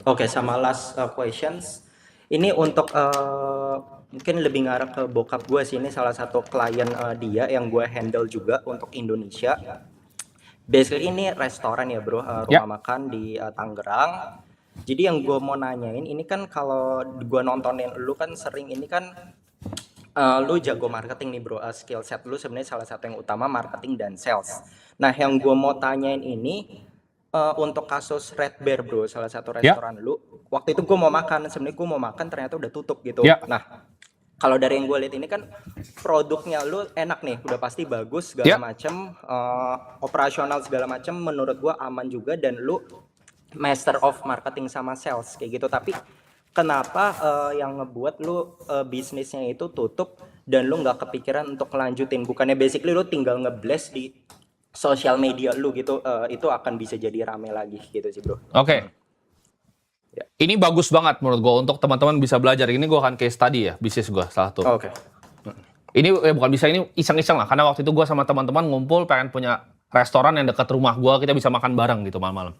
Oke, sama last questions. Ini untuk mungkin lebih ngarah ke bokap gue sih. Ini salah satu klien dia yang gue handle juga untuk Indonesia. Basically ini restoran ya bro, Ya, rumah makan di Tangerang. Jadi yang gue mau nanyain, ini kan kalau gue nontonin lu kan sering ini kan lu jago marketing nih bro, skill set lu sebenarnya salah satu yang utama marketing dan sales. Nah yang gue mau tanyain ini untuk kasus Red Bear bro, salah satu ya, restoran lu. Waktu itu gue mau makan, sebenarnya gue mau makan ternyata udah tutup gitu. ya, Nah kalau dari yang gue lihat ini kan produknya lu enak nih, udah pasti bagus segala ya. macem, operasional segala macem, menurut gue aman juga dan lu master of marketing sama sales kayak gitu. Tapi kenapa yang ngebuat lu bisnisnya itu tutup dan lu nggak kepikiran untuk lanjutin? Bukannya basically lu tinggal ngeblast di sosial media lu gitu, itu akan bisa jadi rame lagi gitu sih bro. Oke. Ya. Ini bagus banget menurut gue untuk teman-teman bisa belajar. Ini gue akan case study ya, bisnis gue salah satu. Oke. Ini bukan bisa, ini iseng-iseng lah. Karena waktu itu gue sama teman-teman ngumpul pengen punya restoran yang dekat rumah gue, kita bisa makan bareng gitu malam-malam.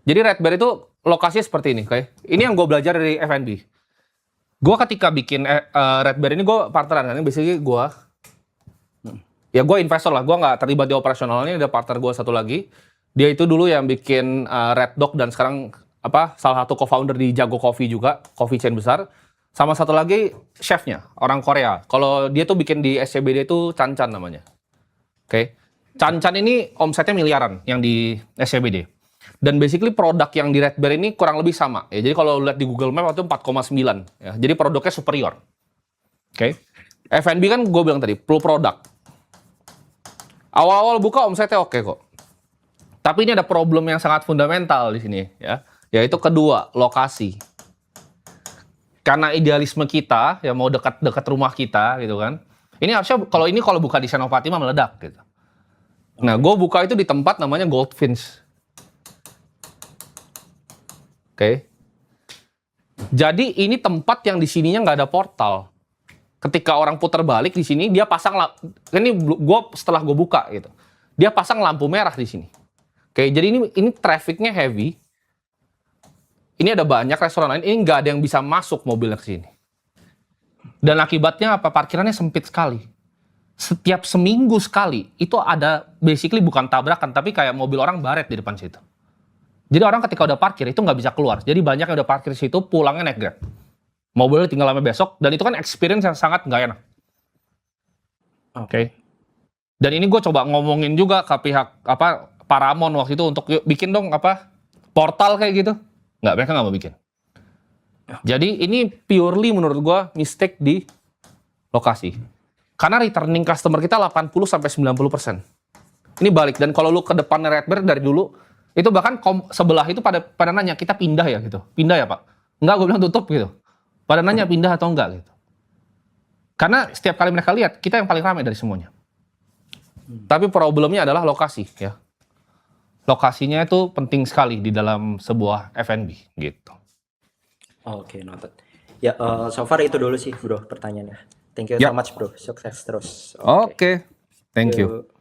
Jadi Red Bear itu lokasinya seperti ini, kayak. Ini yang gue belajar dari F&B. Gue ketika bikin Red Bear ini gue partneran, kan? Basically gue, ya gue investor lah. Gue nggak terlibat di operasionalnya. Ada partner gue satu lagi. Dia itu dulu yang bikin Red Dog dan sekarang salah satu co-founder di Jago Coffee juga, coffee chain besar. Sama satu lagi chefnya, orang Korea. Kalau dia tuh bikin di SCBD itu Chan Chan namanya. Oke. Chan Chan ini omsetnya miliaran yang di SCBD. Dan basically produk yang di Red Bear ini kurang lebih sama. Ya, jadi kalau lihat di Google Map itu 4,9. Ya, jadi produknya superior. Oke. F&B kan gue bilang tadi, full produk. Awal-awal buka omsetnya oke kok. Tapi ini ada problem yang sangat fundamental di sini, ya. Yaitu kedua, lokasi. Karena idealisme kita, ya mau dekat-dekat rumah kita, gitu kan. Ini harusnya, kalau buka di Senopati mah meledak, gitu. Nah, gue buka itu di tempat namanya Goldfinch. Oke. Jadi ini tempat yang di sininya nggak ada portal. Ketika orang putar balik di sini, dia pasang, ini setelah gue buka gitu, dia pasang lampu merah di sini. Oke, jadi ini trafficnya heavy. Ini ada banyak restoran lain, ini nggak ada yang bisa masuk mobilnya ke sini. Dan akibatnya apa? Parkirannya sempit sekali. Setiap seminggu sekali, itu ada basically bukan tabrakan, tapi kayak mobil orang baret di depan situ. Jadi orang ketika udah parkir, itu nggak bisa keluar. Jadi banyak yang udah parkir situ, pulangnya naik Grab. Mobilnya tinggal lama besok, dan itu kan experience yang sangat nggak enak. Oke. Dan ini gue coba ngomongin juga ke pihak Paramount waktu itu untuk yuk, bikin dong portal kayak gitu. Nggak, mereka nggak mau bikin. Jadi ini purely menurut gue mistake di lokasi. Karena returning customer kita 80-90%. Ini balik, dan kalau lu ke depannya Red Bear dari dulu, itu bahkan sebelah itu pada nanya, kita pindah ya gitu. Pindah ya Pak? Enggak, gue bilang tutup gitu. Pada nanya pindah atau enggak gitu. Karena setiap kali mereka lihat, kita yang paling ramai dari semuanya. Tapi problemnya adalah lokasi ya. Lokasinya itu penting sekali di dalam sebuah F&B gitu. Oke, noted. Ya, so far itu dulu sih bro pertanyaannya. Thank you so much bro, sukses terus. Oke. Thank you. Yuk.